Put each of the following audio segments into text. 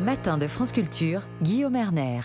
matin de France Culture, Guillaume Erner.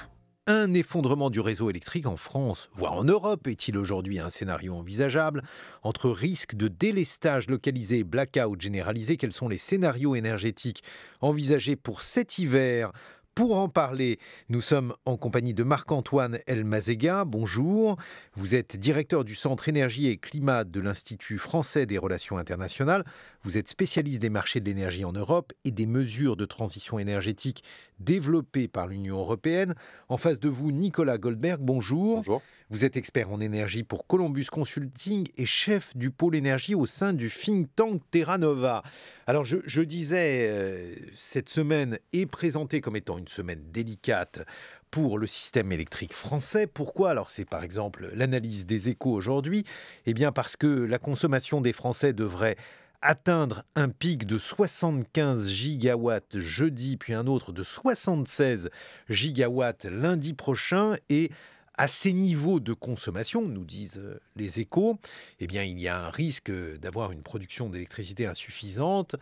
Un effondrement du réseau électrique en France, voire en Europe, est-il aujourd'hui un scénario envisageable? Entre risque de délestage localisé et blackout généralisé, quels sont les scénarios énergétiques envisagés pour cet hiver? Pour en parler, nous sommes en compagnie de Marc-Antoine Elmazega. Bonjour. Vous êtes directeur du Centre Énergie et Climat de l'Institut français des relations internationales. Vous êtes spécialiste des marchés de l'énergie en Europe et des mesures de transition énergétique développées par l'Union européenne. En face de vous, Nicolas Goldberg. Bonjour. Bonjour. Vous êtes expert en énergie pour Columbus Consulting et chef du pôle énergie au sein du think tank Terra Nova. Alors je disais, cette semaine est présentée comme étant une semaine délicate pour le système électrique français. Pourquoi? Alors c'est par exemple l'analyse des Échos aujourd'hui. Eh bien parce que la consommation des Français devrait atteindre un pic de 75 gigawatts jeudi, puis un autre de 76 gigawatts lundi prochain. Et à ces niveaux de consommation, nous disent les Échos, eh bien, il y a un risque d'avoir une production d'électricité insuffisante.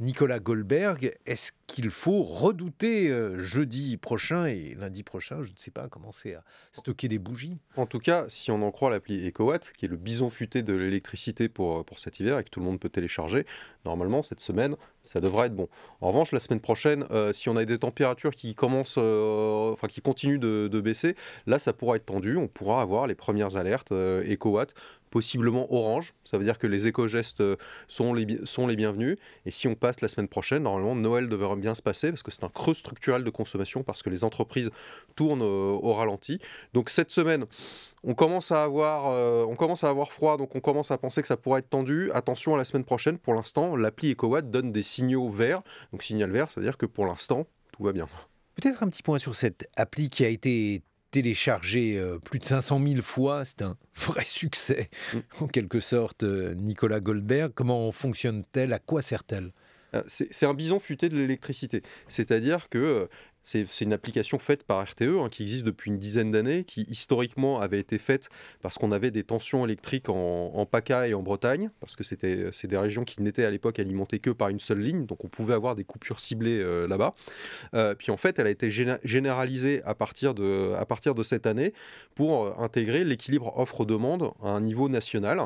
Nicolas Goldberg, est-ce qu'il faut redouter jeudi prochain et lundi prochain, je ne sais pas, commencer à stocker des bougies? En tout cas, si on en croit l'appli EcoWatt, qui est le bison futé de l'électricité pour cet hiver et que tout le monde peut télécharger, normalement, cette semaine, ça devrait être bon. En revanche, la semaine prochaine, si on a des températures qui qui continuent de baisser, là, ça pourra être tendu. On pourra avoir les premières alertes EcoWatt, possiblement orange. Ça veut dire que les éco-gestes sont les bienvenus. Et si on passe la semaine prochaine, normalement, Noël devrait bien se passer parce que c'est un creux structurel de consommation parce que les entreprises tournent au ralenti. Donc cette semaine, on commence à avoir froid, donc on commence à penser que ça pourrait être tendu. Attention à la semaine prochaine. Pour l'instant, l'appli EcoWatt donne des signaux verts. Donc signal vert, ça veut dire que pour l'instant, tout va bien. Peut-être un petit point sur cette appli qui a été téléchargée plus de 500 000 fois. C'est un vrai succès, en quelque sorte. Nicolas Goldberg, comment fonctionne-t-elle? À quoi sert-elle? C'est un bison futé de l'électricité. C'est-à-dire que c'est une application faite par RTE, qui existe depuis une dizaine d'années, qui historiquement avait été faite parce qu'on avait des tensions électriques en PACA et en Bretagne, parce que c'est des régions qui n'étaient à l'époque alimentées que par une seule ligne, donc on pouvait avoir des coupures ciblées là-bas. Puis en fait, elle a été généralisée à partir de cette année pour intégrer l'équilibre offre-demande à un niveau national.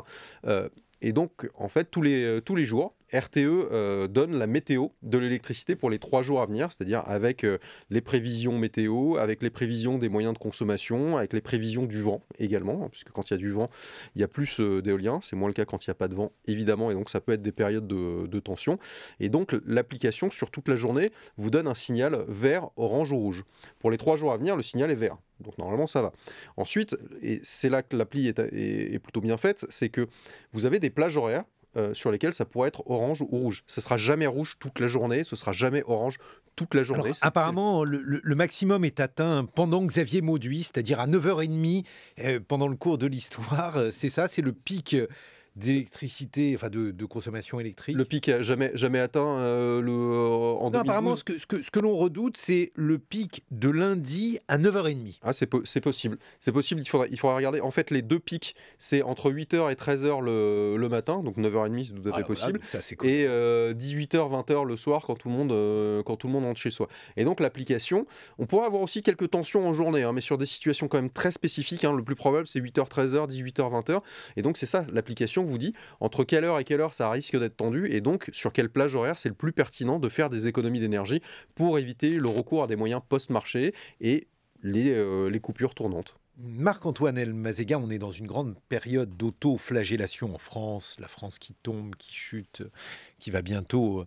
Et donc, en fait, tous les jours, RTE donne la météo de l'électricité pour les 3 jours à venir, c'est-à-dire avec les prévisions météo, avec les prévisions des moyens de consommation, avec les prévisions du vent également, puisque quand il y a du vent, il y a plus d'éolien. C'est moins le cas quand il n'y a pas de vent, évidemment, et donc ça peut être des périodes de tension. Et donc, l'application, sur toute la journée, vous donne un signal vert, orange ou rouge. Pour les 3 jours à venir, le signal est vert. Donc normalement ça va. Ensuite, et c'est là que l'appli est plutôt bien faite, c'est que vous avez des plages horaires sur lesquelles ça pourrait être orange ou rouge. Ce sera jamais rouge toute la journée, ce sera jamais orange toute la journée. Alors, apparemment, le maximum est atteint pendant Xavier Mauduit, c'est-à-dire à 9h30 pendant le cours de l'histoire. C'est ça, c'est le pic d'électricité, enfin de consommation électrique. Le pic n'a jamais atteint en 2012. Apparemment, ce que l'on redoute, c'est le pic de lundi à 9h30. Ah, c'est possible. C'est possible, il faudra regarder. En fait, les deux pics, c'est entre 8h et 13h le matin, donc 9h30, c'est tout à fait possible. Ça, c'est cool. Et 18h, 20h le soir, quand tout le monde rentre chez soi. Et donc, l'application, on pourrait avoir aussi quelques tensions en journée, mais sur des situations quand même très spécifiques. Le plus probable, c'est 8h, 13h, 18h, 20h. Et donc, c'est ça, l'application vous dit entre quelle heure et quelle heure ça risque d'être tendu et donc sur quelle plage horaire c'est le plus pertinent de faire des économies d'énergie pour éviter le recours à des moyens post-marché et les coupures tournantes. Marc-Antoine Elmazega, on est dans une grande période d'auto-flagellation en France, la France qui tombe, qui chute, qui va bientôt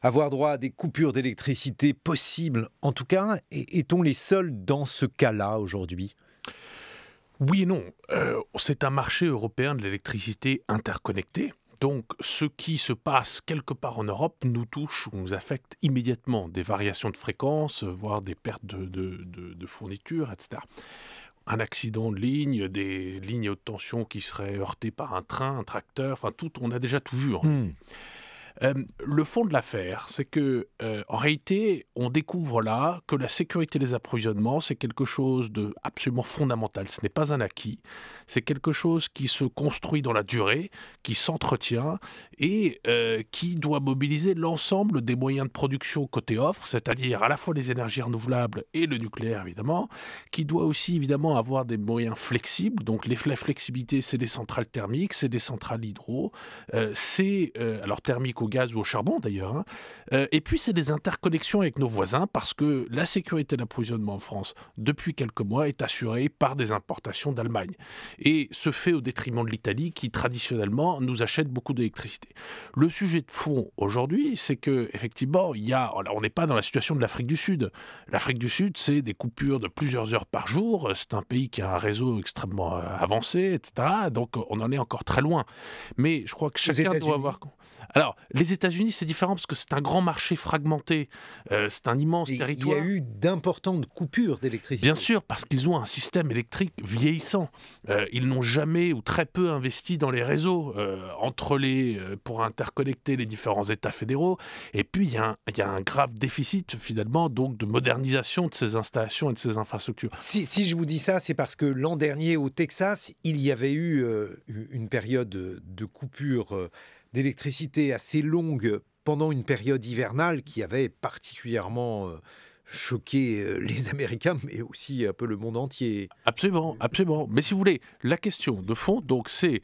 avoir droit à des coupures d'électricité possibles. En tout cas, est-on les seuls dans ce cas-là aujourd'hui ? Oui et non. C'est un marché européen de l'électricité interconnecté. Donc, ce qui se passe quelque part en Europe nous touche ou nous affecte immédiatement. Des variations de fréquence, voire des pertes de fourniture, etc. Un accident de ligne, des lignes haute tension qui seraient heurtées par un train, un tracteur, enfin tout, on a déjà tout vu. Le fond de l'affaire, c'est que, en réalité, on découvre là que la sécurité des approvisionnements, c'est quelque chose de absolument fondamental. Ce n'est pas un acquis. C'est quelque chose qui se construit dans la durée, qui s'entretient et qui doit mobiliser l'ensemble des moyens de production côté offre, c'est-à-dire à la fois les énergies renouvelables et le nucléaire, évidemment, qui doit aussi, évidemment, avoir des moyens flexibles. Donc, la flexibilité, c'est des centrales thermiques, c'est des centrales hydro, alors thermiques au gaz ou au charbon, d'ailleurs, hein. Et puis, c'est des interconnexions avec nos voisins, parce que la sécurité d'approvisionnement en France, depuis quelques mois, est assurée par des importations d'Allemagne. Et se fait au détriment de l'Italie, qui, traditionnellement, nous achète beaucoup d'électricité. Le sujet de fond, aujourd'hui, c'est que effectivement, on n'est pas dans la situation de l'Afrique du Sud. L'Afrique du Sud, c'est des coupures de plusieurs heures par jour. C'est un pays qui a un réseau extrêmement avancé, etc. Donc, on en est encore très loin. Mais je crois que chacun doit avoir... Alors, les États-Unis, c'est différent parce que c'est un grand marché fragmenté. C'est un immense territoire. Il y a eu d'importantes coupures d'électricité. Bien sûr, parce qu'ils ont un système électrique vieillissant. Ils n'ont jamais ou très peu investi dans les réseaux pour interconnecter les différents États fédéraux. Et puis, il y a un grave déficit, finalement, donc, de modernisation de ces installations et de ces infrastructures. Si je vous dis ça, c'est parce que l'an dernier, au Texas, il y avait eu une période de coupure d'électricité assez longue pendant une période hivernale qui avait particulièrement choqué les Américains, mais aussi un peu le monde entier. Absolument, absolument. Mais si vous voulez, la question de fond, donc, c'est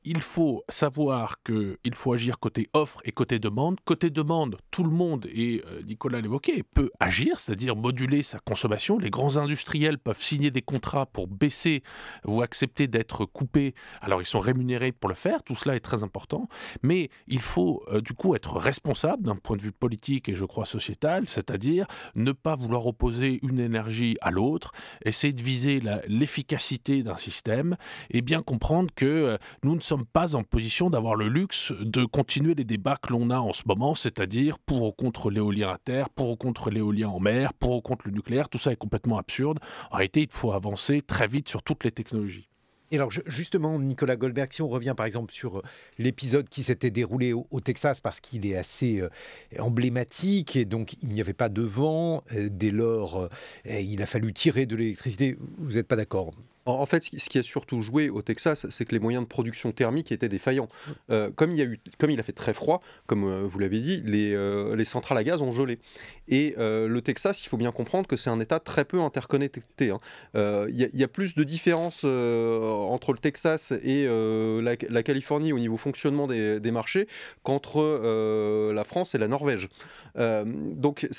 il faut savoir qu'il faut agir côté offre et côté demande. Côté demande, tout le monde, et Nicolas l'évoquait, peut agir, c'est-à-dire moduler sa consommation. Les grands industriels peuvent signer des contrats pour baisser ou accepter d'être coupés. Alors, ils sont rémunérés pour le faire. Tout cela est très important. Mais il faut, du coup, être responsable d'un point de vue politique et, je crois, sociétal, c'est-à-dire ne pas vouloir opposer une énergie à l'autre, essayer de viser l'efficacité d'un système et bien comprendre que nous ne sommes pas en position d'avoir le luxe de continuer les débats que l'on a en ce moment, c'est-à-dire pour ou contre l'éolien à terre, pour ou contre l'éolien en mer, pour ou contre le nucléaire. Tout ça est complètement absurde. En réalité, il faut avancer très vite sur toutes les technologies. Et alors justement, Nicolas Goldberg, si on revient par exemple sur l'épisode qui s'était déroulé au Texas, parce qu'il est assez emblématique, et donc il n'y avait pas de vent, dès lors il a fallu tirer de l'électricité, vous n'êtes pas d'accord ? En fait, ce qui a surtout joué au Texas, c'est que les moyens de production thermique étaient défaillants. Comme il a fait très froid, comme vous l'avez dit, les centrales à gaz ont gelé. Et le Texas, il faut bien comprendre que c'est un État très peu interconnecté, hein. Il y a plus de différences entre le Texas et la Californie au niveau fonctionnement des marchés qu'entre la France et la Norvège. Donc,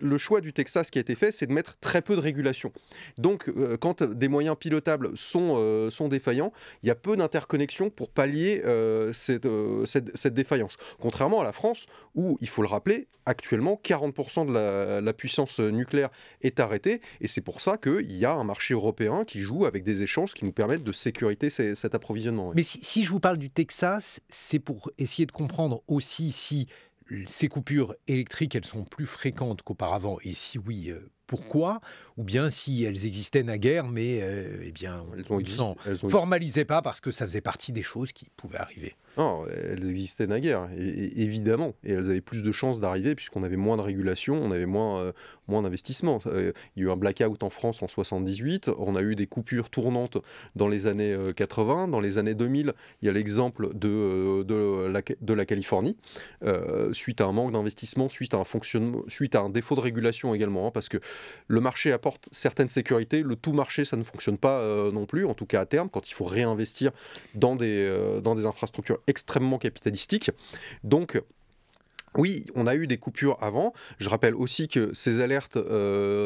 le choix du Texas qui a été fait, c'est de mettre très peu de régulation. Donc, quand des moyens pilotables sont défaillants, il y a peu d'interconnexions pour pallier cette défaillance. Contrairement à la France, où, il faut le rappeler, actuellement, 40% de la puissance nucléaire est arrêtée, et c'est pour ça qu'il y a un marché européen qui joue avec des échanges qui nous permettent de sécuriser cet approvisionnement. Mais si je vous parle du Texas, c'est pour essayer de comprendre aussi si ces coupures électriques, elles sont plus fréquentes qu'auparavant, et si oui, pourquoi, ou bien si elles existaient naguère, mais on ne s'en formalisait pas parce que ça faisait partie des choses qui pouvaient arriver. Non, elles existaient naguère, évidemment, et elles avaient plus de chances d'arriver puisqu'on avait moins de régulation, on avait moins d'investissement. Il y a eu un blackout en France en 78, on a eu des coupures tournantes dans les années 80, dans les années 2000, il y a l'exemple de la Californie, suite à un manque d'investissement, suite à un défaut de régulation également, hein, parce que le marché apporte certaines sécurités, le tout marché ça ne fonctionne pas non plus, en tout cas à terme, quand il faut réinvestir dans des infrastructures extrêmement capitalistiques. Donc, oui, on a eu des coupures avant. Je rappelle aussi que ces alertes,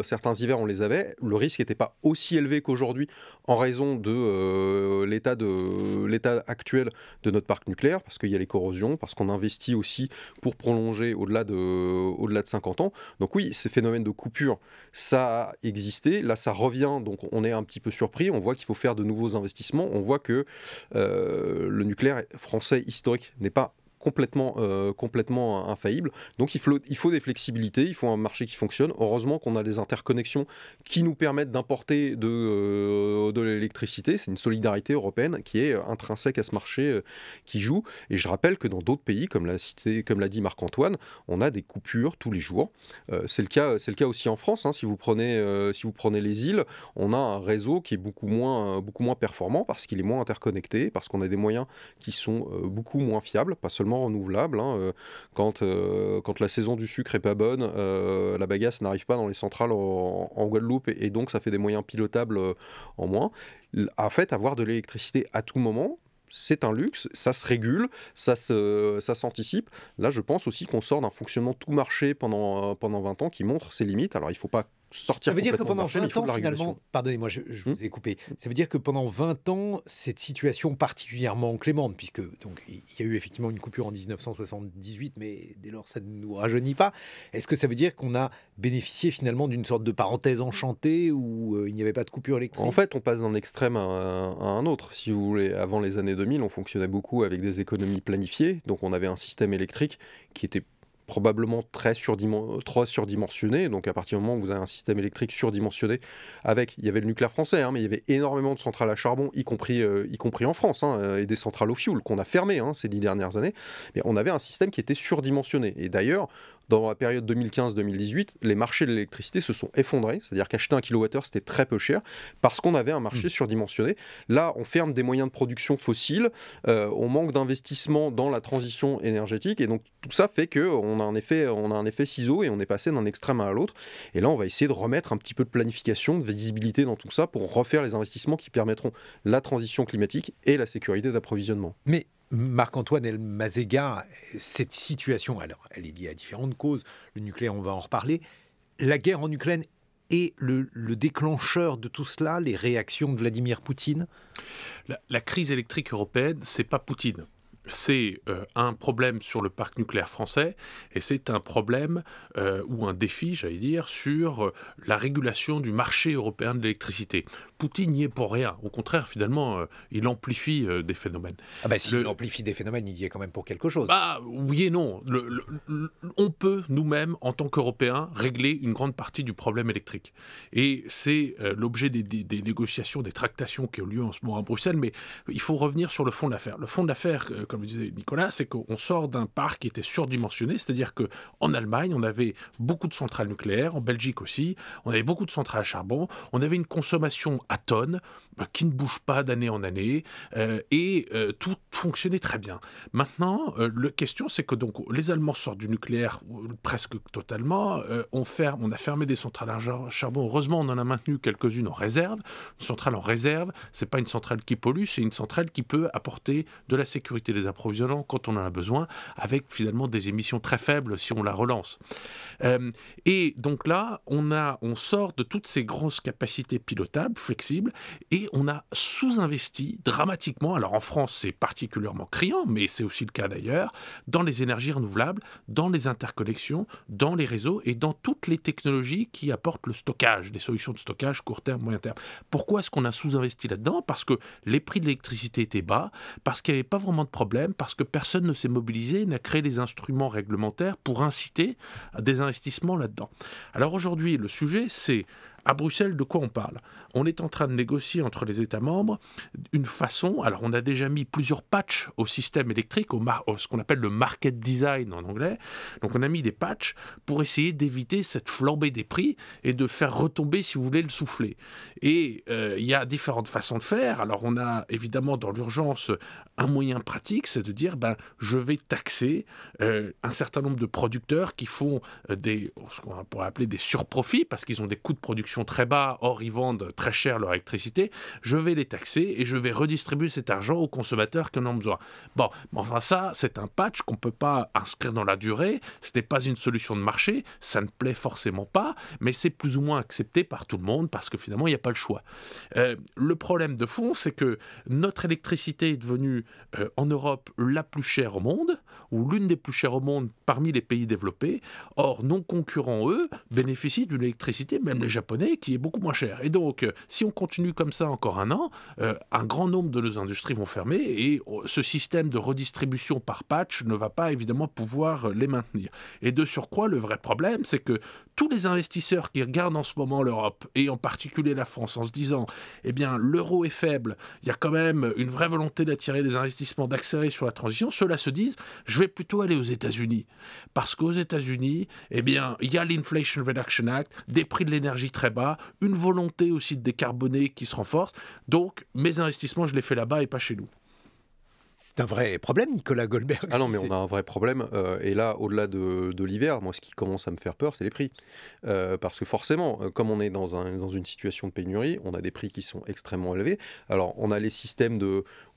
certains hivers, on les avait. Le risque n'était pas aussi élevé qu'aujourd'hui en raison de l'état actuel de notre parc nucléaire, parce qu'il y a les corrosions, parce qu'on investit aussi pour prolonger au-delà de 50 ans. Donc oui, ces phénomènes de coupure, ça a existé. Là, ça revient, donc on est un petit peu surpris. On voit qu'il faut faire de nouveaux investissements. On voit que le nucléaire français historique n'est pas complètement infaillible. Donc il faut des flexibilités, il faut un marché qui fonctionne. Heureusement qu'on a des interconnexions qui nous permettent d'importer de l'électricité. C'est une solidarité européenne qui est intrinsèque à ce marché qui joue. Et je rappelle que dans d'autres pays, comme l'a dit Marc-Antoine, on a des coupures tous les jours. C'est le cas aussi en France. Hein. Si vous prenez les îles, on a un réseau qui est beaucoup moins performant parce qu'il est moins interconnecté, parce qu'on a des moyens qui sont beaucoup moins fiables, pas seulement renouvelables. Hein. Quand la saison du sucre est pas bonne, la bagasse n'arrive pas dans les centrales en Guadeloupe et donc ça fait des moyens pilotables en moins. En fait, avoir de l'électricité à tout moment, c'est un luxe, ça se régule, ça s'anticipe. Là, je pense aussi qu'on sort d'un fonctionnement tout marché pendant 20 ans qui montre ses limites. Alors, il ne faut pas sortir. Ça veut dire que complètement pendant du marché, 20 ans, finalement, pardonnez-moi, je vous ai coupé. Ça veut dire que pendant 20 ans, cette situation particulièrement clémente, puisque donc il y a eu effectivement une coupure en 1978, mais dès lors, ça ne nous rajeunit pas. Est-ce que ça veut dire qu'on a bénéficié finalement d'une sorte de parenthèse enchantée où il n'y avait pas de coupure électrique? En fait, on passe d'un extrême à un autre. Si vous voulez, avant les années 2000, on fonctionnait beaucoup avec des économies planifiées. Donc, on avait un système électrique qui était probablement très surdimensionné. Donc à partir du moment où vous avez un système électrique surdimensionné, il y avait le nucléaire français, hein, mais il y avait énormément de centrales à charbon, y compris en France, hein, et des centrales au fioul qu'on a fermées ces 10 dernières années. Mais on avait un système qui était surdimensionné. Et d'ailleurs, dans la période 2015-2018, les marchés de l'électricité se sont effondrés, c'est-à-dire qu'acheter un kilowattheure, c'était très peu cher, parce qu'on avait un marché surdimensionné. Là, on ferme des moyens de production fossiles, on manque d'investissement dans la transition énergétique, et donc tout ça fait qu'on a un effet ciseau, et on est passé d'un extrême à l'autre. Et là, on va essayer de remettre un petit peu de planification, de visibilité dans tout ça, pour refaire les investissements qui permettront la transition climatique et la sécurité d'approvisionnement. Mais Marc-Antoine Elmazega, cette situation, alors elle est liée à différentes causes, le nucléaire, on va en reparler, la guerre en Ukraine est le déclencheur de tout cela, les réactions de Vladimir Poutine? La crise électrique européenne, c'est pas Poutine. C'est un problème sur le parc nucléaire français et c'est un problème ou un défi, j'allais dire, sur la régulation du marché européen de l'électricité. Poutine n'y est pour rien. Au contraire, finalement, il amplifie des phénomènes. Ah bah s'il amplifie des phénomènes, il y est quand même pour quelque chose. Bah, oui et non. On peut, nous-mêmes, en tant qu'Européens, régler une grande partie du problème électrique. Et c'est l'objet des négociations, des tractations qui ont lieu en ce moment à Bruxelles, mais il faut revenir sur le fond de l'affaire. Le fond de l'affaire, comme disait Nicolas, c'est qu'on sort d'un parc qui était surdimensionné, c'est-à-dire qu'en Allemagne, on avait beaucoup de centrales nucléaires, en Belgique aussi, on avait beaucoup de centrales à charbon, on avait une consommation à tonnes qui ne bouge pas d'année en année, et tout fonctionnait très bien. Maintenant, la question, c'est que donc, les Allemands sortent du nucléaire presque totalement, on a fermé des centrales à charbon, heureusement on en a maintenu quelques-unes en réserve. Une centrale en réserve, c'est pas une centrale qui pollue, c'est une centrale qui peut apporter de la sécurité des approvisionnements quand on en a besoin, avec finalement des émissions très faibles si on la relance. Et donc là, on sort de toutes ces grosses capacités pilotables, flexibles, et on a sous-investi dramatiquement, alors en France c'est particulièrement criant, mais c'est aussi le cas d'ailleurs, dans les énergies renouvelables, dans les interconnexions, dans les réseaux et dans toutes les technologies qui apportent le stockage, les solutions de stockage court terme, moyen terme. Pourquoi est-ce qu'on a sous-investi là-dedans? Parce que les prix de l'électricité étaient bas, parce qu'il n'y avait pas vraiment de problème, parce que personne ne s'est mobilisé, n'a créé les instruments réglementaires pour inciter à des investissements là-dedans. Alors aujourd'hui, le sujet, c'est à Bruxelles, de quoi on parle? On est en train de négocier entre les États membres une façon, alors on a déjà mis plusieurs patchs au système électrique, ce qu'on appelle le market design en anglais, donc on a mis des patchs pour essayer d'éviter cette flambée des prix et de faire retomber, si vous voulez, le soufflet. Et il y a différentes façons de faire. Alors on a évidemment dans l'urgence un moyen pratique, c'est de dire je vais taxer un certain nombre de producteurs qui font ce qu'on pourrait appeler des surprofits parce qu'ils ont des coûts de production très bas, or ils vendent très cher leur électricité, je vais les taxer et je vais redistribuer cet argent aux consommateurs qui en ont besoin. Bon, mais enfin ça, c'est un patch qu'on ne peut pas inscrire dans la durée, ce n'est pas une solution de marché, ça ne plaît forcément pas, mais c'est plus ou moins accepté par tout le monde parce que finalement, il n'y a pas le choix. Le problème de fond, c'est que notre électricité est devenue en Europe la plus chère au monde, ou l'une des plus chères au monde parmi les pays développés. Or, nos concurrents, eux, bénéficient d'une électricité, même les Japonais, carbonée qui est beaucoup moins chère. Et donc, si on continue comme ça encore un an, un grand nombre de nos industries vont fermer et ce système de redistribution par patch ne va pas évidemment pouvoir les maintenir. Et de surcroît, le vrai problème, c'est que tous les investisseurs qui regardent en ce moment l'Europe, et en particulier la France, en se disant « Eh bien, l'euro est faible, il y a quand même une vraie volonté d'attirer des investissements, d'accélérer sur la transition », ceux-là se disent « Je vais plutôt aller aux États-Unis. » Parce qu'aux États-Unis, eh bien, il y a l'Inflation Reduction Act, des prix de l'énergie très bas, une volonté aussi de décarboner qui se renforce. Donc, mes investissements, je les fais là-bas et pas chez nous. C'est un vrai problème, Nicolas Goldberg. Ah non, mais on a un vrai problème. Et là, au-delà de l'hiver, moi, ce qui commence à me faire peur, c'est les prix. Parce que forcément, comme on est dans une situation de pénurie, on a des prix qui sont extrêmement élevés. Alors, on a les systèmes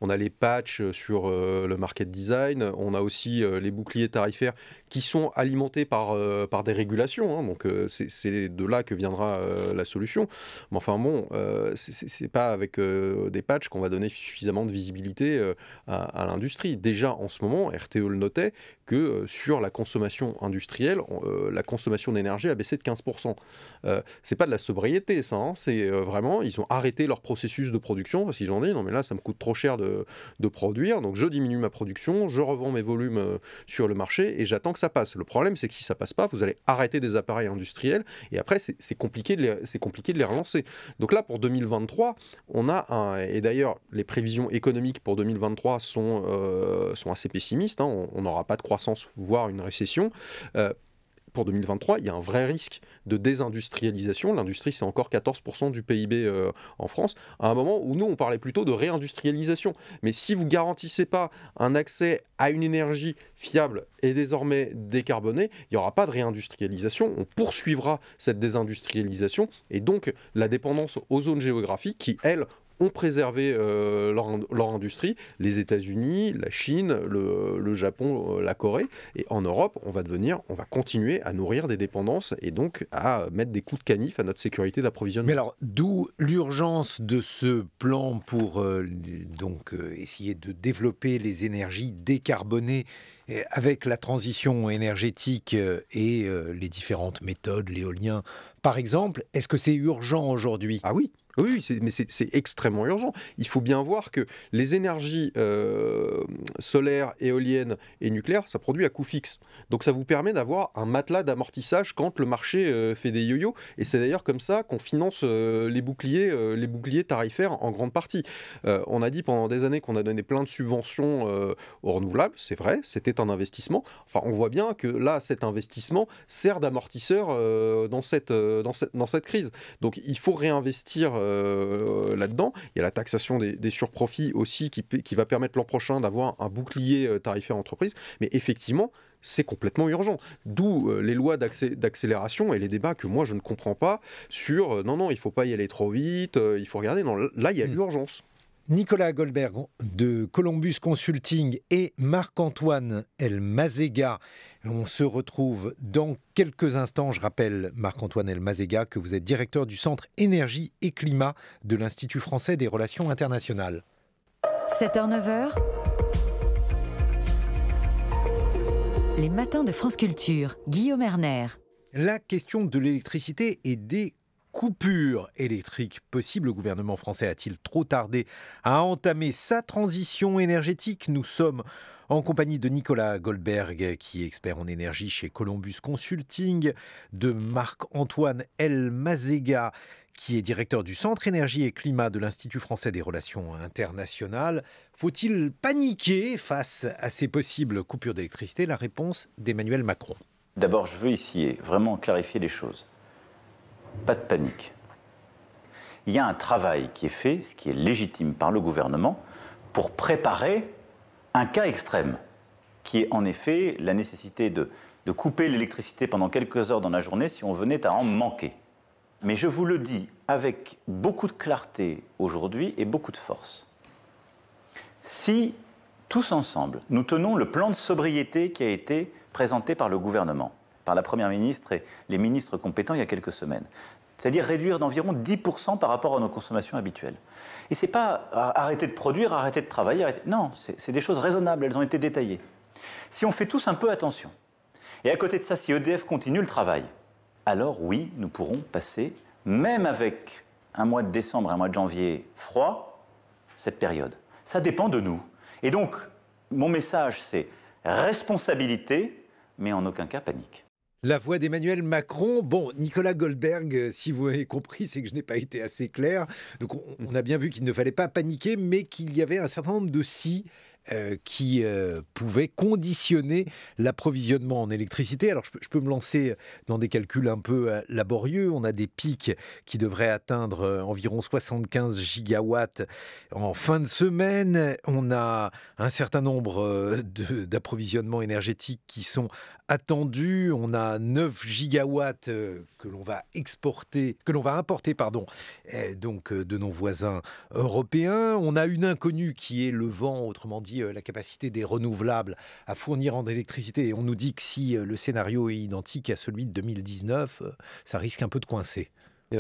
on a les patchs sur le market design, on a aussi les boucliers tarifaires qui sont alimentés par des régulations. Hein, donc, c'est de là que viendra la solution. Mais enfin bon, c'est pas avec des patchs qu'on va donner suffisamment de visibilité à l'industrie. Déjà, en ce moment, RTE le notait, que sur la consommation industrielle, la consommation d'énergie a baissé de 15%. C'est pas de la sobriété, ça. Hein, c'est vraiment, ils ont arrêté leur processus de production parce qu'ils ont dit, non mais là, ça me coûte trop cher de produire, donc je diminue ma production, je revends mes volumes sur le marché et j'attends que ça passe. Le problème, c'est que si ça passe pas, vous allez arrêter des appareils industriels et après, c'est compliqué de les relancer. Donc là, pour 2023, on a et d'ailleurs, les prévisions économiques pour 2023 sont assez pessimistes. Hein, on n'aura pas de croissance, voire une récession. Pour 2023, il y a un vrai risque de désindustrialisation. L'industrie, c'est encore 14% du PIB en France, à un moment où nous, on parlait plutôt de réindustrialisation. Mais si vous ne garantissez pas un accès à une énergie fiable et désormais décarbonée, il n'y aura pas de réindustrialisation. On poursuivra cette désindustrialisation et donc la dépendance aux zones géographiques qui, elles, ont préservé leur industrie, les États-Unis, la Chine, le Japon, la Corée. Et en Europe, on va continuer à nourrir des dépendances et donc à mettre des coups de canif à notre sécurité d'approvisionnement. Mais alors, d'où l'urgence de ce plan pour essayer de développer les énergies décarbonées avec la transition énergétique et les différentes méthodes, l'éolien par exemple. Est-ce que c'est urgent aujourd'hui ? Ah oui. Oui, mais c'est extrêmement urgent. Il faut bien voir que les énergies solaires, éoliennes et nucléaires, ça produit à coût fixe. Donc ça vous permet d'avoir un matelas d'amortissage quand le marché fait des yo-yo. Et c'est d'ailleurs comme ça qu'on finance les boucliers tarifaires en grande partie. On a dit pendant des années qu'on a donné plein de subventions aux renouvelables. C'est vrai, c'était un investissement. Enfin, on voit bien que là, cet investissement sert d'amortisseur dans cette crise. Donc il faut réinvestir là-dedans. Il y a la taxation des surprofits aussi qui va permettre l'an prochain d'avoir un bouclier tarifaire entreprise. Mais effectivement, c'est complètement urgent. D'où les lois d'accélération et les débats que moi je ne comprends pas sur non, il ne faut pas y aller trop vite, il faut regarder. Non, là, il y a l'urgence. Nicolas Goldberg de Columbus Consulting et Marc-Antoine Elmazega. On se retrouve dans quelques instants. Je rappelle, Marc-Antoine Elmazega, que vous êtes directeur du Centre Énergie et Climat de l'Institut français des relations internationales. 7h-9h, les matins de France Culture, Guillaume Erner. La question de l'électricité et des coupures électriques possibles. Le gouvernement français a-t-il trop tardé à entamer sa transition énergétique ? Nous sommes en compagnie de Nicolas Goldberg, qui est expert en énergie chez Columbus Consulting, de Marc-Antoine Elmazega, qui est directeur du Centre Énergie et Climat de l'Institut français des relations internationales. Faut-il paniquer face à ces possibles coupures d'électricité ? La réponse d'Emmanuel Macron. D'abord, je veux ici vraiment clarifier les choses. Pas de panique. Il y a un travail qui est fait, ce qui est légitime par le gouvernement, pour préparer un cas extrême, qui est en effet la nécessité de couper l'électricité pendant quelques heures dans la journée si on venait à en manquer. Mais je vous le dis avec beaucoup de clarté aujourd'hui et beaucoup de force. Si, tous ensemble, nous tenons le plan de sobriété qui a été présenté par le gouvernement, par la Première ministre et les ministres compétents il y a quelques semaines. C'est-à-dire réduire d'environ 10% par rapport à nos consommations habituelles. Et ce n'est pas arrêter de produire, arrêter de travailler, non, c'est des choses raisonnables, elles ont été détaillées. Si on fait tous un peu attention, et à côté de ça, si EDF continue le travail, alors oui, nous pourrons passer même avec un mois de décembre, un mois de janvier froid, cette période. Ça dépend de nous. Et donc, mon message, c'est responsabilité, mais en aucun cas panique. La voix d'Emmanuel Macron. Bon, Nicolas Goldberg, si vous avez compris, c'est que je n'ai pas été assez clair. Donc, on a bien vu qu'il ne fallait pas paniquer, mais qu'il y avait un certain nombre de si qui pouvaient conditionner l'approvisionnement en électricité. Alors, je peux me lancer dans des calculs un peu laborieux. On a des pics qui devraient atteindre environ 75 gigawatts en fin de semaine. On a un certain nombre d'approvisionnements énergétiques qui sont attendus. On a 9 gigawatts que l'on va importer, donc de nos voisins européens. On a une inconnue qui est le vent, autrement dit la capacité des renouvelables à fournir en électricité. Et on nous dit que si le scénario est identique à celui de 2019, ça risque un peu de coincer.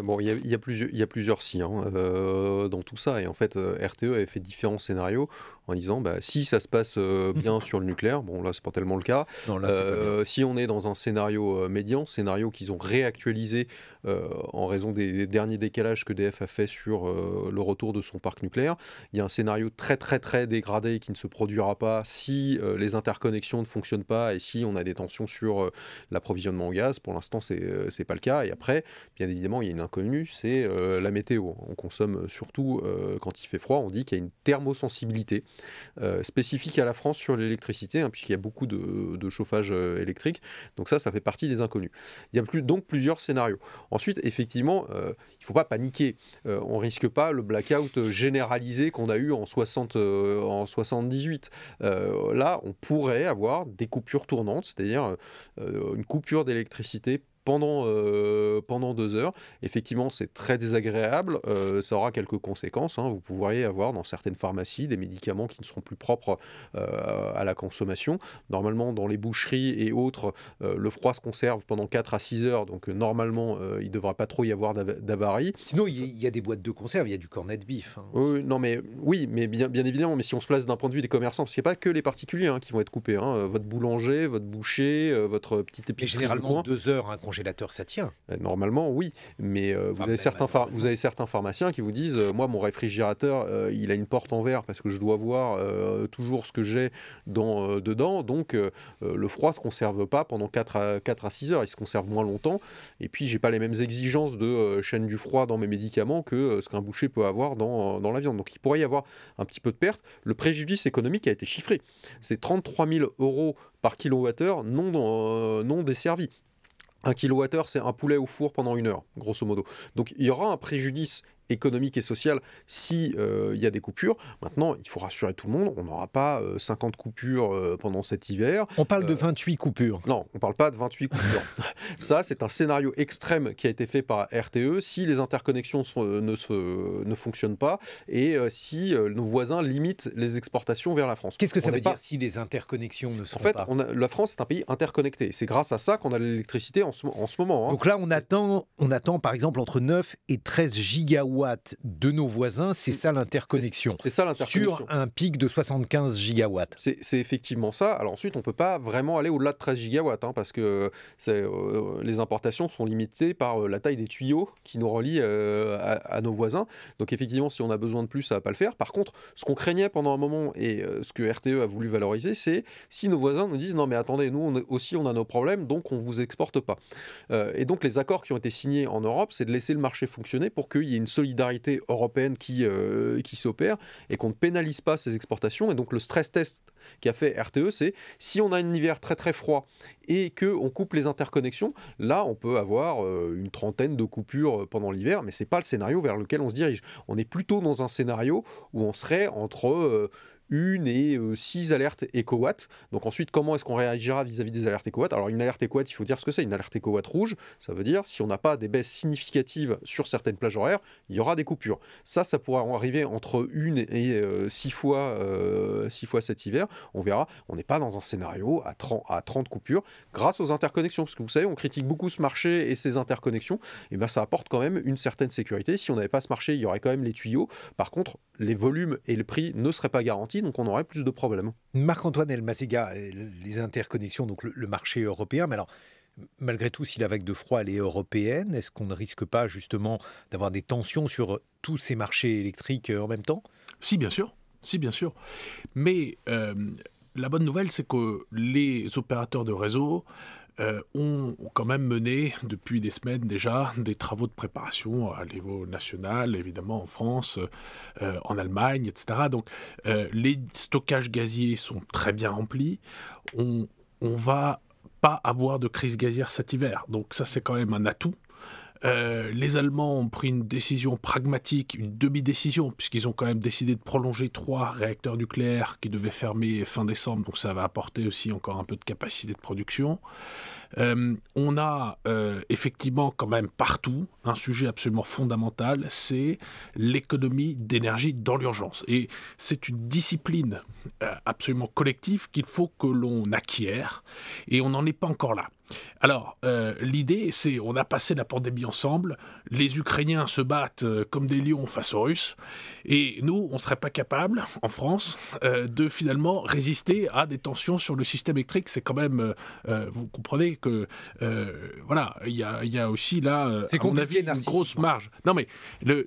Bon, il y a plusieurs si dans tout ça. Et en fait, RTE avait fait différents scénarios en disant si ça se passe bien sur le nucléaire, bon là c'est pas tellement le cas. Non, là, c'est pas bien. Si on est dans un scénario médian, scénario qu'ils ont réactualisé en raison des derniers décalages que EDF a fait sur le retour de son parc nucléaire, il y a un scénario très très très dégradé qui ne se produira pas si les interconnexions ne fonctionnent pas et si on a des tensions sur l'approvisionnement en gaz. Pour l'instant, c'est pas le cas. Et après, bien évidemment, il y a une inconnue, c'est la météo. On consomme surtout quand il fait froid. On dit qu'il y a une thermosensibilité spécifique à la France sur l'électricité, puisqu'il y a beaucoup de chauffage électrique. Donc ça fait partie des inconnues. Il y a donc plusieurs scénarios. Ensuite, effectivement, il ne faut pas paniquer. On ne risque pas le blackout généralisé qu'on a eu en 78. Là, on pourrait avoir des coupures tournantes, c'est-à-dire une coupure d'électricité pendant 2 heures. Effectivement, c'est très désagréable. Ça aura quelques conséquences. Vous pourriez avoir dans certaines pharmacies des médicaments qui ne seront plus propres à la consommation. Normalement, dans les boucheries et autres, le froid se conserve pendant 4 à 6 heures. Donc, normalement, il ne devra pas trop y avoir d'avarie. Sinon, il y a des boîtes de conserve, il y a du cornet de bif. Oui, mais bien évidemment, mais si on se place d'un point de vue des commerçants, parce qu'il n'y a pas que les particuliers qui vont être coupés. Votre boulanger, votre boucher, votre petite épicerie. Mais généralement, 2 heures, un congélateur, ça tient. Normalement, oui. Mais vous avez certains pharmaciens qui vous disent moi, mon réfrigérateur, il a une porte en verre parce que je dois voir toujours ce que j'ai dedans. Donc, le froid ne se conserve pas pendant 4 à 6 heures. Il se conserve moins longtemps. Et puis, je n'ai pas les mêmes exigences de chaîne du froid dans mes médicaments que ce qu'un boucher peut avoir dans la viande. Donc, il pourrait y avoir un petit peu de perte. Le préjudice économique a été chiffré. C'est 33 000 € par kilowattheure non desservi. 1 kWh, c'est un poulet au four pendant 1 heure, grosso modo. Donc il y aura un préjudice économique et social si y a des coupures. Maintenant, il faut rassurer tout le monde, on n'aura pas 50 coupures pendant cet hiver. On parle de 28 coupures. Non, on ne parle pas de 28 coupures. Ça, c'est un scénario extrême qui a été fait par RTE si les interconnexions ne fonctionnent pas et si nos voisins limitent les exportations vers la France. Qu'est-ce que ça veut dire si les interconnexions ne sont pas ? En fait, la France est un pays interconnecté. C'est grâce à ça qu'on a l'électricité en ce moment. Donc là, on attend par exemple entre 9 et 13 gigawatts de nos voisins, c'est ça l'interconnexion. C'est ça l'interconnexion. Sur un pic de 75 gigawatts. C'est effectivement ça. Alors ensuite, on ne peut pas vraiment aller au-delà de 13 gigawatts, parce que les importations sont limitées par la taille des tuyaux qui nous relient à nos voisins. Donc effectivement, si on a besoin de plus, ça ne va pas le faire. Par contre, ce qu'on craignait pendant un moment et ce que RTE a voulu valoriser, c'est si nos voisins nous disent « Non mais attendez, nous aussi on a nos problèmes, donc on ne vous exporte pas ». Et donc les accords qui ont été signés en Europe, c'est de laisser le marché fonctionner pour qu'il y ait une solidarité européenne qui s'opère et qu'on ne pénalise pas ces exportations. Et donc le stress test qu'a fait RTE, c'est si on a un hiver très très froid et qu'on coupe les interconnexions, là on peut avoir une trentaine de coupures pendant l'hiver, mais ce n'est pas le scénario vers lequel on se dirige. On est plutôt dans un scénario où on serait entre 1 et 6 alertes EcoWatt. Donc ensuite, comment est-ce qu'on réagira vis-à-vis des alertes EcoWatt ? Alors une alerte EcoWatt, il faut dire ce que c'est. Une alerte EcoWatt rouge, ça veut dire si on n'a pas des baisses significatives sur certaines plages horaires, il y aura des coupures. Ça pourra arriver entre 1 et 6 fois cet hiver. On verra, on n'est pas dans un scénario à 30 coupures grâce aux interconnexions. Parce que vous savez, on critique beaucoup ce marché et ses interconnexions. Et bien ça apporte quand même une certaine sécurité. Si on n'avait pas ce marché, il y aurait quand même les tuyaux. Par contre, les volumes et le prix ne seraient pas garantis. Donc on aurait plus de problèmes. Marc-Antoine Elmassega, les interconnexions, donc le marché européen, mais alors malgré tout, si la vague de froid elle est européenne, est-ce qu'on ne risque pas justement d'avoir des tensions sur tous ces marchés électriques en même temps? Si, bien sûr. Si, bien sûr. Mais la bonne nouvelle, c'est que les opérateurs de réseau ont quand même mené depuis des semaines déjà des travaux de préparation à niveau national, évidemment en France, en Allemagne, etc. Donc les stockages gaziers sont très bien remplis. On va pas avoir de crise gazière cet hiver. Donc ça, c'est quand même un atout. Les Allemands ont pris une décision pragmatique, une demi-décision, puisqu'ils ont quand même décidé de prolonger 3 réacteurs nucléaires qui devaient fermer fin décembre, donc ça va apporter aussi encore un peu de capacité de production. On a effectivement quand même partout un sujet absolument fondamental, c'est l'économie d'énergie dans l'urgence. Et c'est une discipline absolument collective qu'il faut que l'on acquiert, et on n'en est pas encore là. Alors, l'idée, c'est, on a passé la pandémie ensemble, les Ukrainiens se battent comme des lions face aux Russes, et nous, on ne serait pas capable, en France, de finalement résister à des tensions sur le système électrique. C'est quand même, vous comprenez que, voilà, il y a aussi là, à mon avis, une grosse marge. Non mais,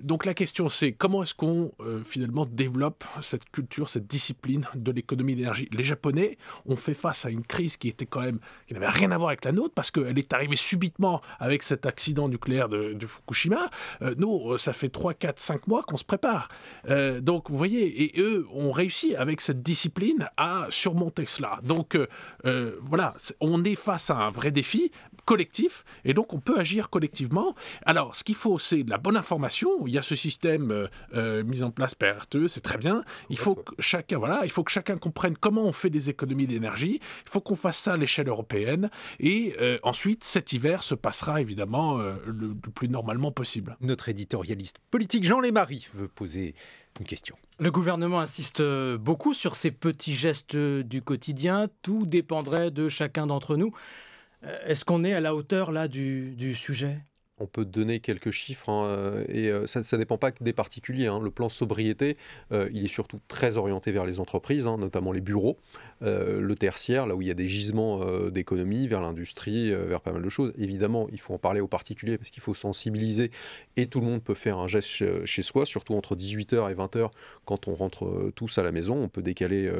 donc la question c'est, comment est-ce qu'on finalement développe cette culture, cette discipline de l'économie d'énergie? Les Japonais ont fait face à une crise qui était quand même, qui n'avait rien à voir avec la nôtre, parce qu'elle est arrivée subitement avec cet accident nucléaire de Fukushima. Nous, ça fait 3, 4, 5 mois qu'on se prépare. Donc, vous voyez, et eux ont réussi avec cette discipline à surmonter cela. Donc, voilà, on est face à un vrai défi collectif, et donc on peut agir collectivement. Alors, ce qu'il faut, c'est de la bonne information. Il y a ce système mis en place par RTE, c'est très bien. Il faut que chacun, voilà, il faut que chacun comprenne comment on fait des économies d'énergie. Il faut qu'on fasse ça à l'échelle européenne. Et ensuite, cet hiver se passera évidemment le plus normalement possible. Notre éditorialiste politique Jean Lémarie veut poser une question. Le gouvernement insiste beaucoup sur ces petits gestes du quotidien. Tout dépendrait de chacun d'entre nous. Est-ce qu'on est à la hauteur là du sujet ? On peut donner quelques chiffres, hein, et ça ne dépend pas que des particuliers. Hein. Le plan sobriété, il est surtout très orienté vers les entreprises, hein, notamment les bureaux, le tertiaire, là où il y a des gisements d'économie, vers l'industrie, vers pas mal de choses. Évidemment, il faut en parler aux particuliers parce qu'il faut sensibiliser, et tout le monde peut faire un geste chez soi, surtout entre 18h et 20h, quand on rentre tous à la maison. On peut décaler,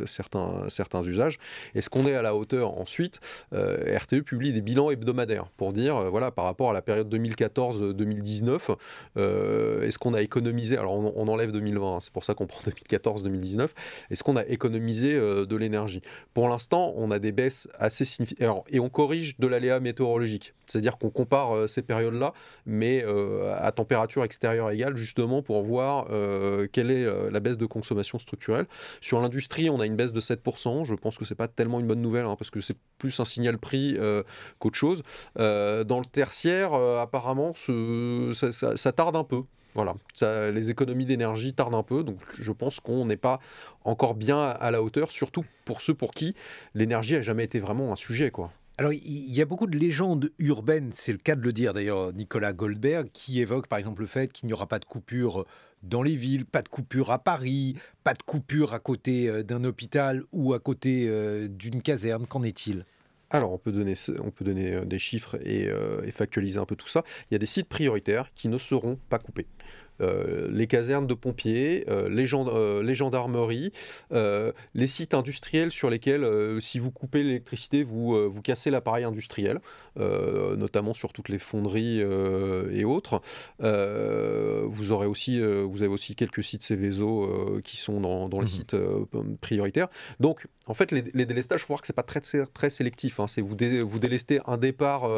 certains usages. Est-ce qu'on est à la hauteur ensuite? RTE publie des bilans hebdomadaires pour dire, voilà, par rapport à la période 2014-2019, est-ce qu'on a économisé, alors on enlève 2020, hein, c'est pour ça qu'on prend 2014-2019, est-ce qu'on a économisé de l'énergie? Pour l'instant, on a des baisses assez significatives, et on corrige de l'aléa météorologique, c'est-à-dire qu'on compare ces périodes-là, mais à température extérieure égale, justement pour voir quelle est la baisse de consommation structurelle. Sur l'industrie, on a une baisse de 7%, je pense que c'est pas tellement une bonne nouvelle, hein, parce que c'est plus un signal prix qu'autre chose. Dans le tertiaire, apparemment, ça tarde un peu. Voilà, les économies d'énergie tardent un peu, donc je pense qu'on n'est pas encore bien à la hauteur, surtout pour ceux pour qui l'énergie n'a jamais été vraiment un sujet, quoi. Alors, il y a beaucoup de légendes urbaines, c'est le cas de le dire d'ailleurs, Nicolas Goldberg, qui évoque par exemple le fait qu'il n'y aura pas de coupure dans les villes, pas de coupure à Paris, pas de coupure à côté d'un hôpital ou à côté d'une caserne. Qu'en est-il ? Alors, on peut donner des chiffres et factualiser un peu tout ça. Il y a des sites prioritaires qui ne seront pas coupés. Les casernes de pompiers, les gendarmeries, les sites industriels sur lesquels, si vous coupez l'électricité, vous cassez l'appareil industriel, notamment sur toutes les fonderies et autres. Vous avez aussi quelques sites Céveso qui sont dans les sites prioritaires. Donc, en fait, les délestages, il faut voir que ce n'est pas très, très sélectif. Hein. C'est vous délestez un départ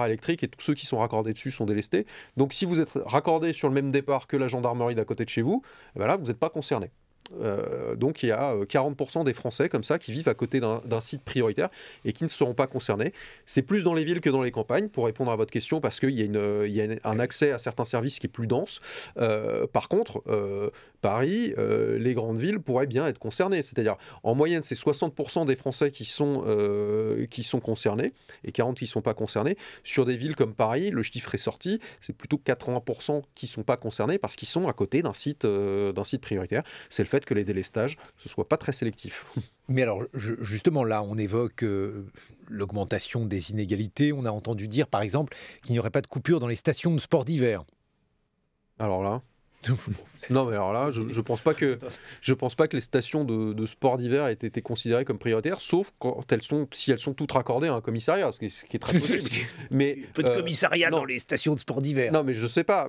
électrique, et tous ceux qui sont raccordés dessus sont délestés. Donc, si vous êtes raccordé sur le même départ que la gendarmerie d'à côté de chez vous, ben là, vous n'êtes pas concerné. Donc il y a 40% des Français comme ça qui vivent à côté d'un site prioritaire et qui ne seront pas concernés. C'est plus dans les villes que dans les campagnes, pour répondre à votre question, parce qu'il y a un accès à certains services qui est plus dense. Par contre, Paris, les grandes villes pourraient bien être concernées. C'est-à-dire, en moyenne, c'est 60% des Français qui sont concernés et 40% qui ne sont pas concernés. Sur des villes comme Paris, le chiffre est sorti, c'est plutôt 80% qui ne sont pas concernés parce qu'ils sont à côté d'un site prioritaire. C'est le fait que les délestages ne soient pas très sélectifs. Mais alors, justement, là, on évoque l'augmentation des inégalités. On a entendu dire, par exemple, qu'il n'y aurait pas de coupure dans les stations de sport d'hiver. Alors là... Non, mais alors là, je pense pas que les stations de sport d'hiver aient été considérées comme prioritaires, sauf si elles sont toutes raccordées à un commissariat, ce qui est très possible. Mais peu de commissariat dans les stations de sport d'hiver. Non, mais je sais pas,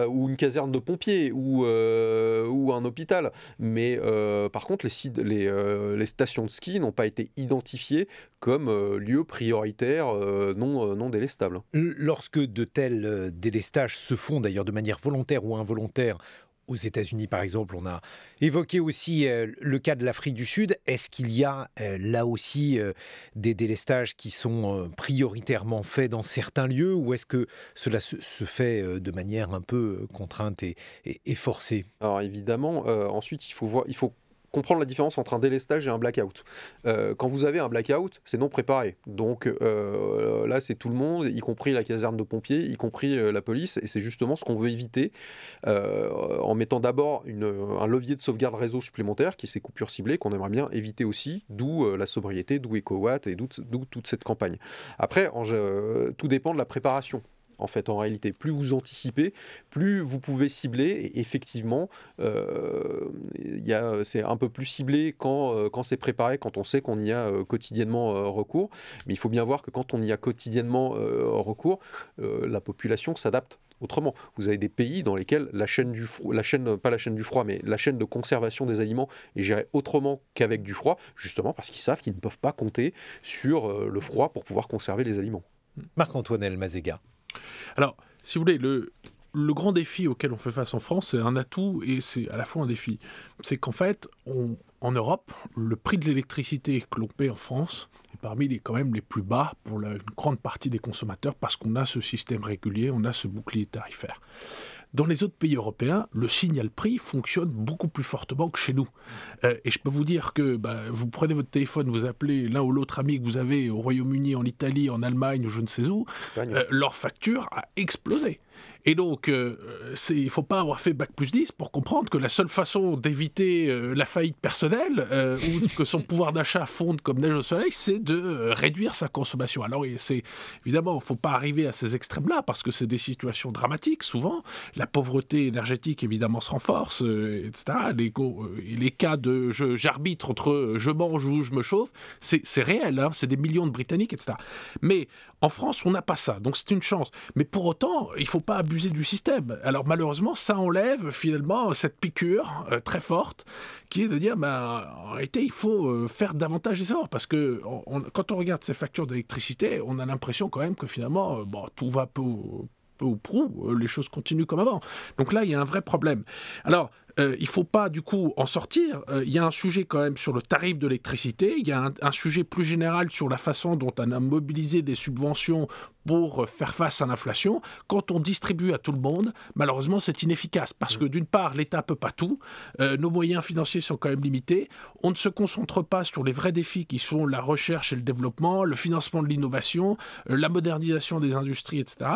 ou une caserne de pompiers, ou un hôpital. Mais par contre, les stations de ski n'ont pas été identifiées comme lieu prioritaire non délestable. Lorsque de tels délestages se font, d'ailleurs de manière volontaire ou involontaire, aux États-Unis par exemple, on a évoqué aussi le cas de l'Afrique du Sud. Est-ce qu'il y a là aussi des délestages qui sont prioritairement faits dans certains lieux, ou est-ce que cela se fait de manière un peu contrainte et forcée? Alors évidemment, ensuite il faut comprendre la différence entre un délestage et un blackout. Quand vous avez un blackout, c'est non préparé. Donc là, c'est tout le monde, y compris la caserne de pompiers, y compris la police, et c'est justement ce qu'on veut éviter en mettant d'abord un levier de sauvegarde réseau supplémentaire, qui est ces coupures ciblées, qu'on aimerait bien éviter aussi, d'où la sobriété, d'où EcoWatt, et d'où toute cette campagne. Après, tout dépend de la préparation. En fait, en réalité, plus vous anticipez, plus vous pouvez cibler. Et effectivement, c'est un peu plus ciblé quand c'est préparé, quand on sait qu'on y a quotidiennement recours. Mais il faut bien voir que quand on y a quotidiennement recours, la population s'adapte autrement. Vous avez des pays dans lesquels la chaîne du froid, mais la chaîne de conservation des aliments est gérée autrement qu'avec du froid, justement parce qu'ils savent qu'ils ne peuvent pas compter sur le froid pour pouvoir conserver les aliments. Marc-Antoine Elmazega. Alors, si vous voulez, le grand défi auquel on fait face en France, c'est un atout et c'est à la fois un défi. C'est qu'en fait, en Europe, le prix de l'électricité que l'on paie en France est parmi les plus bas pour une grande partie des consommateurs parce qu'on a ce système régulier, on a ce bouclier tarifaire. Dans les autres pays européens, le signal prix fonctionne beaucoup plus fortement que chez nous. Et je peux vous dire que vous prenez votre téléphone, vous appelez l'un ou l'autre ami que vous avez au Royaume-Uni, en Italie, en Allemagne, ou je ne sais où, leur facture a explosé. Et donc, il ne faut pas avoir fait Bac+10 pour comprendre que la seule façon d'éviter la faillite personnelle ou que son pouvoir d'achat fonde comme neige au soleil, c'est de réduire sa consommation. Alors, évidemment, il ne faut pas arriver à ces extrêmes-là parce que c'est des situations dramatiques, souvent. La pauvreté énergétique, évidemment, se renforce, etc. Les cas de j'arbitre entre je mange ou je me chauffe, c'est réel, hein, c'est des millions de Britanniques, etc. Mais en France, on n'a pas ça, donc c'est une chance. Mais pour autant, il ne faut pas abuser du système. Alors malheureusement, ça enlève finalement cette piqûre très forte qui est de dire, en réalité, il faut faire davantage d'efforts parce que quand on regarde ces factures d'électricité, on a l'impression quand même que finalement, tout va peu ou prou, les choses continuent comme avant. Donc là, il y a un vrai problème. Alors, il ne faut pas du coup en sortir. Il y a un sujet quand même sur le tarif de l'électricité. Il y a un sujet plus général sur la façon dont on a mobilisé des subventions pour faire face à l'inflation. Quand on distribue à tout le monde, malheureusement, c'est inefficace parce que d'une part, l'État ne peut pas tout. Nos moyens financiers sont quand même limités. On ne se concentre pas sur les vrais défis qui sont la recherche et le développement, le financement de l'innovation, la modernisation des industries, etc.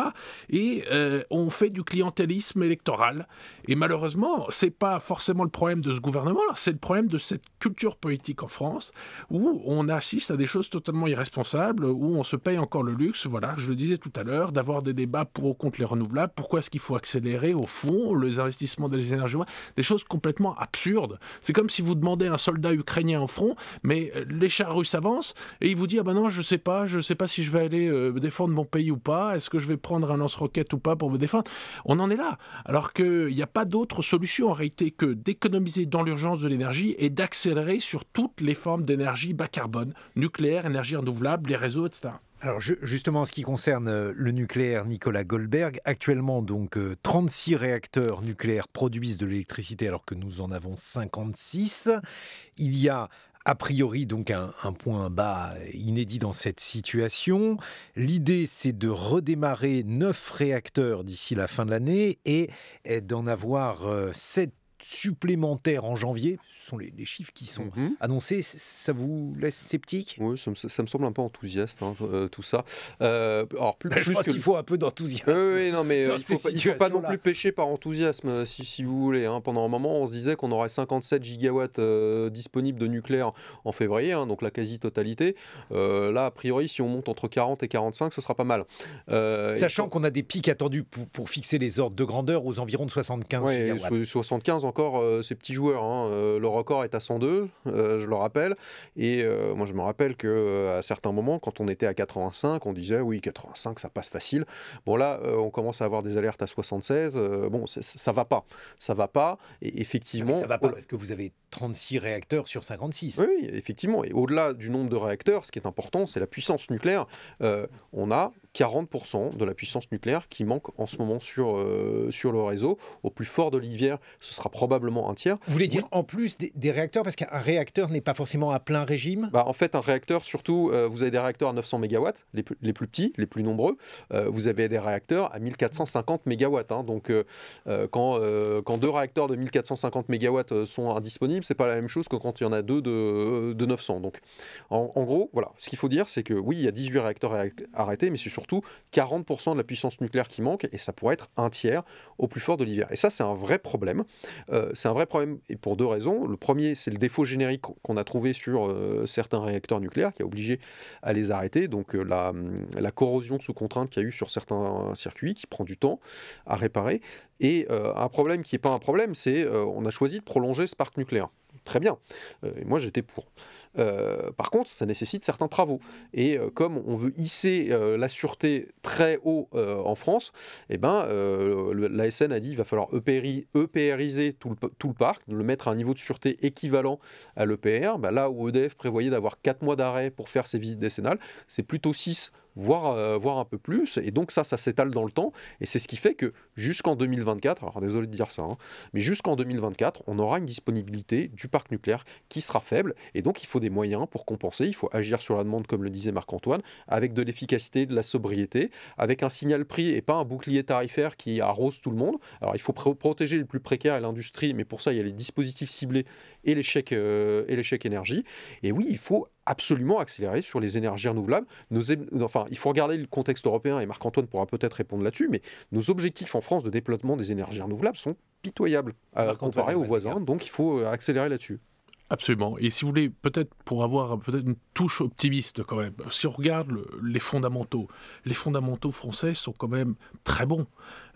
Et on fait du clientélisme électoral. Et malheureusement, c'est pas forcément le problème de ce gouvernement, c'est le problème de cette culture politique en France, où on assiste à des choses totalement irresponsables, où on se paye encore le luxe, voilà, je le disais tout à l'heure, d'avoir des débats pour ou contre les renouvelables, pourquoi est-ce qu'il faut accélérer au fond les investissements dans les énergies, des choses complètement absurdes. C'est comme si vous demandez à un soldat ukrainien au front, mais les chars russes avancent, et il vous dit, non, je sais pas si je vais aller défendre mon pays ou pas, est-ce que je vais prendre un lance-roquette ou pas pour me défendre. On en est là, alors qu'il n'y a pas d'autre solution en réalité que d'économiser dans l'urgence de l'énergie et d'accélérer sur toutes les formes d'énergie bas carbone, nucléaire, énergie renouvelable, les réseaux, etc. Alors justement, en ce qui concerne le nucléaire, Nicolas Goldberg, actuellement donc 36 réacteurs nucléaires produisent de l'électricité alors que nous en avons 56. Il y a a priori donc un point bas inédit dans cette situation. L'idée, c'est de redémarrer 9 réacteurs d'ici la fin de l'année et d'en avoir 7 supplémentaires en janvier. Ce sont les chiffres qui sont annoncés. Ça vous laisse sceptique? Oui, ça me semble un peu enthousiaste, tout ça. Alors, je pense qu'il faut un peu d'enthousiasme. Oui, non, mais il ne faut pas non plus pêcher par enthousiasme, si vous voulez. Pendant un moment, on se disait qu'on aurait 57 gigawatts disponibles de nucléaire en février, donc la quasi-totalité. Là, a priori, si on monte entre 40 et 45, ce sera pas mal. Sachant qu'on a des pics attendus pour fixer les ordres de grandeur aux environs de 75 gigawatts. 75 encore, ces petits joueurs. Le record est à 102, je le rappelle. Et moi, je me rappelle qu'à certains moments, quand on était à 85, on disait oui, 85, ça passe facile. Bon, là, on commence à avoir des alertes à 76. Bon, ça va pas. Ça va pas. Et effectivement. Ça va pas parce que vous avez 36 réacteurs sur 56. Oui, effectivement. Et au-delà du nombre de réacteurs, ce qui est important, c'est la puissance nucléaire. On a 40% de la puissance nucléaire qui manque en ce moment sur le réseau. Au plus fort de l'hiver, ce sera probablement un tiers. Vous voulez dire en plus des réacteurs, parce qu'un réacteur n'est pas forcément à plein régime? En fait, un réacteur, surtout, vous avez des réacteurs à 900 MW, les plus petits, les plus nombreux. Vous avez des réacteurs à 1450 MW. Donc, quand deux réacteurs de 1450 MW sont indisponibles, c'est pas la même chose que quand il y en a deux de 900. Donc, en gros, voilà. Ce qu'il faut dire, c'est que oui, il y a 18 réacteurs arrêtés, mais c'est surtout 40% de la puissance nucléaire qui manque, et ça pourrait être un tiers au plus fort de l'hiver. Et ça, c'est un vrai problème. C'est un vrai problème, et pour deux raisons. Le premier, c'est le défaut générique qu'on a trouvé sur certains réacteurs nucléaires, qui a obligé à les arrêter. Donc la corrosion sous contrainte qu'il y a eu sur certains circuits, qui prend du temps à réparer. Et un problème qui n'est pas un problème, c'est on a choisi de prolonger ce parc nucléaire. Très bien. Moi, j'étais pour. Par contre, ça nécessite certains travaux. Et comme on veut hisser la sûreté très haut en France, l'ASN a dit qu'il va falloir EPRiser tout le parc, le mettre à un niveau de sûreté équivalent à l'EPR. Là où EDF prévoyait d'avoir 4 mois d'arrêt pour faire ses visites décennales, c'est plutôt 6, voire un peu plus. Et donc ça s'étale dans le temps. Et c'est ce qui fait que jusqu'en 2024, alors désolé de dire ça, mais jusqu'en 2024, on aura une disponibilité du parc nucléaire qui sera faible. Et donc il faut des moyens pour compenser. Il faut agir sur la demande, comme le disait Marc-Antoine, avec de l'efficacité, de la sobriété, avec un signal prix et pas un bouclier tarifaire qui arrose tout le monde. Alors il faut protéger les plus précaires et l'industrie, mais pour ça il y a les dispositifs ciblés et les chèques énergie. Et oui, il faut absolument accélérer sur les énergies renouvelables. Il faut regarder le contexte européen, et Marc-Antoine pourra peut-être répondre là-dessus, mais nos objectifs en France de déploiement des énergies renouvelables sont pitoyables comparés aux voisins, donc il faut accélérer là-dessus. Absolument. Et si vous voulez, peut-être pour avoir une touche optimiste quand même, si on regarde les fondamentaux français sont quand même très bons,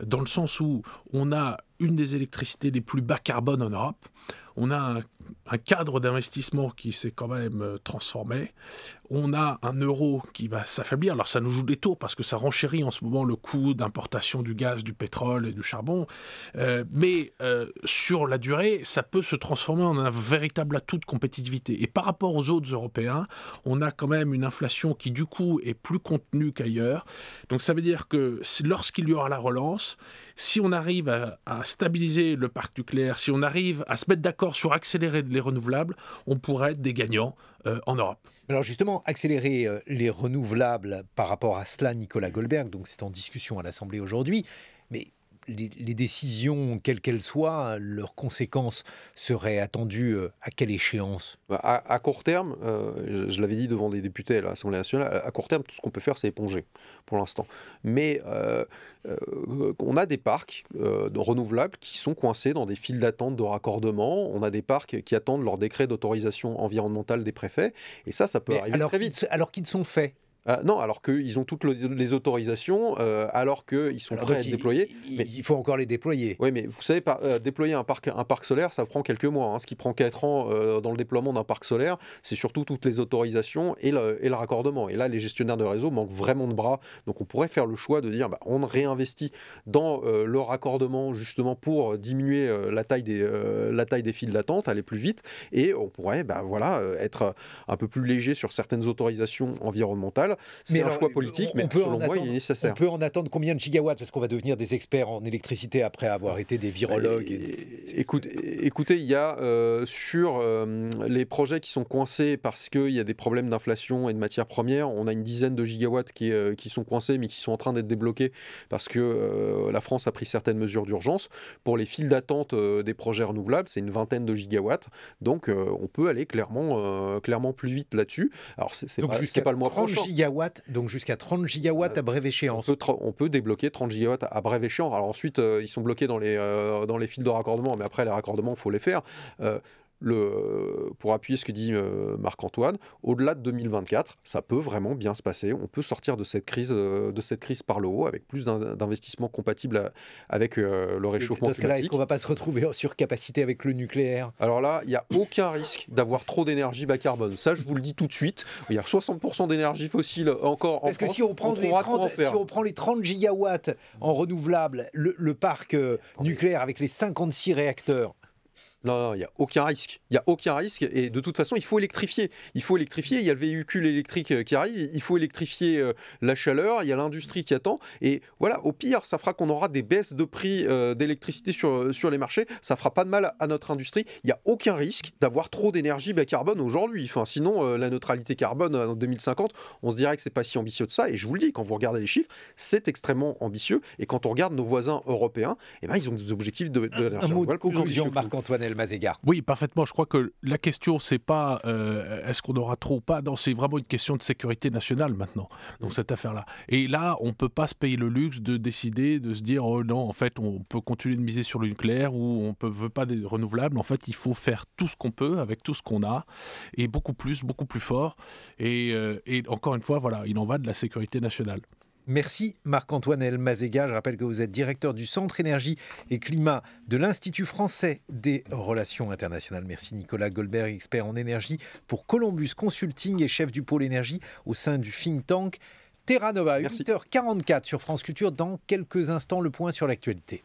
dans le sens où on a une des électricités les plus bas carbone en Europe. On a un cadre d'investissement qui s'est quand même transformé. On a un euro qui va s'affaiblir. Alors ça nous joue des tours parce que ça renchérit en ce moment le coût d'importation du gaz, du pétrole et du charbon. Mais sur la durée, ça peut se transformer en un véritable atout de compétitivité. Et par rapport aux autres Européens, on a quand même une inflation qui du coup est plus contenue qu'ailleurs. Donc ça veut dire que lorsqu'il y aura la relance, si on arrive à stabiliser le parc nucléaire, si on arrive à se mettre d'accord sur accélérer les renouvelables, on pourrait être des gagnants en Europe. Alors justement, accélérer les renouvelables, par rapport à cela, Nicolas Goldberg, donc c'est en discussion à l'Assemblée aujourd'hui, mais les décisions, quelles qu'elles soient, leurs conséquences seraient attendues à quelle échéance? À court terme, je l'avais dit devant des députés à l'Assemblée nationale, à court terme, tout ce qu'on peut faire, c'est éponger pour l'instant. Mais on a des parcs renouvelables qui sont coincés dans des files d'attente de raccordement. On a des parcs qui attendent leur décret d'autorisation environnementale des préfets. Et ça peut arriver très vite. Alors qu'ils sont faits. Non, alors qu'ils ont toutes les autorisations, alors qu'ils sont prêts à être déployés. Mais il faut encore les déployer. Oui, mais vous savez, déployer un parc solaire, ça prend quelques mois. Ce qui prend 4 ans dans le déploiement d'un parc solaire, c'est surtout toutes les autorisations et le raccordement. Et là, les gestionnaires de réseau manquent vraiment de bras. Donc on pourrait faire le choix de dire on réinvestit dans le raccordement justement pour diminuer la taille des files d'attente, aller plus vite. Et on pourrait être un peu plus léger sur certaines autorisations environnementales renouvelables. C'est un choix politique, mais selon moi, il est nécessaire. On peut en attendre combien de gigawatts? Parce qu'on va devenir des experts en électricité après avoir été des virologues. Écoutez, il y a sur les projets qui sont coincés parce qu'il y a des problèmes d'inflation et de matières premières, on a une dizaine de gigawatts qui sont coincés, mais qui sont en train d'être débloqués parce que la France a pris certaines mesures d'urgence. Pour les files d'attente des projets renouvelables, c'est une vingtaine de gigawatts. Donc, on peut aller clairement plus vite là-dessus. Alors, c'est pas le mois prochain. Donc, jusqu'à 30 gigawatts à brève échéance. On peut débloquer 30 gigawatts à brève échéance. Alors ensuite, ils sont bloqués dans les fils de raccordement, mais après, les raccordements, il faut les faire. Pour appuyer ce que dit Marc-Antoine, au-delà de 2024, ça peut vraiment bien se passer. On peut sortir de cette crise par le haut avec plus d'investissements compatibles avec le réchauffement climatique. Là, est-ce qu'on ne va pas se retrouver en surcapacité avec le nucléaire? Alors là, il n'y a aucun risque d'avoir trop d'énergie bas carbone. Ça, je vous le dis tout de suite. Il y a 60% d'énergie fossile encore en France. Parce que si on prend les 30 gigawatts en renouvelables, le parc nucléaire avec les 56 réacteurs, non, il n'y a aucun risque. Il n'y a aucun risque. Et de toute façon, il faut électrifier. Il y a le véhicule électrique qui arrive. Il faut électrifier la chaleur. Il y a l'industrie qui attend. Et voilà, au pire, ça fera qu'on aura des baisses de prix d'électricité sur les marchés. Ça ne fera pas de mal à notre industrie. Il n'y a aucun risque d'avoir trop d'énergie bas carbone aujourd'hui. Enfin, sinon, la neutralité carbone en 2050, on se dirait que ce n'est pas si ambitieux de ça. Et je vous le dis, quand vous regardez les chiffres, c'est extrêmement ambitieux. Et quand on regarde nos voisins européens, eh ben, ils ont des objectifs d'énergie. Un mot de conclusion, Marc-Antoine Mazega. Oui, parfaitement. Je crois que la question, c'est pas est-ce qu'on aura trop ou pas. Non, c'est vraiment une question de sécurité nationale maintenant, dans cette affaire-là. Et là, on ne peut pas se payer le luxe de décider, de se dire oh non, en fait, on peut continuer de miser sur le nucléaire ou on ne veut pas des renouvelables. En fait, il faut faire tout ce qu'on peut avec tout ce qu'on a et beaucoup plus fort. Et encore une fois, voilà, il en va de la sécurité nationale. Merci Marc-Antoine Elmazega. Je rappelle que vous êtes directeur du Centre Énergie et Climat de l'Institut français des relations internationales. Merci Nicolas Goldberg, expert en énergie pour Columbus Consulting et chef du pôle énergie au sein du think tank Terra Nova. 8h44 sur France Culture. Dans quelques instants, le point sur l'actualité.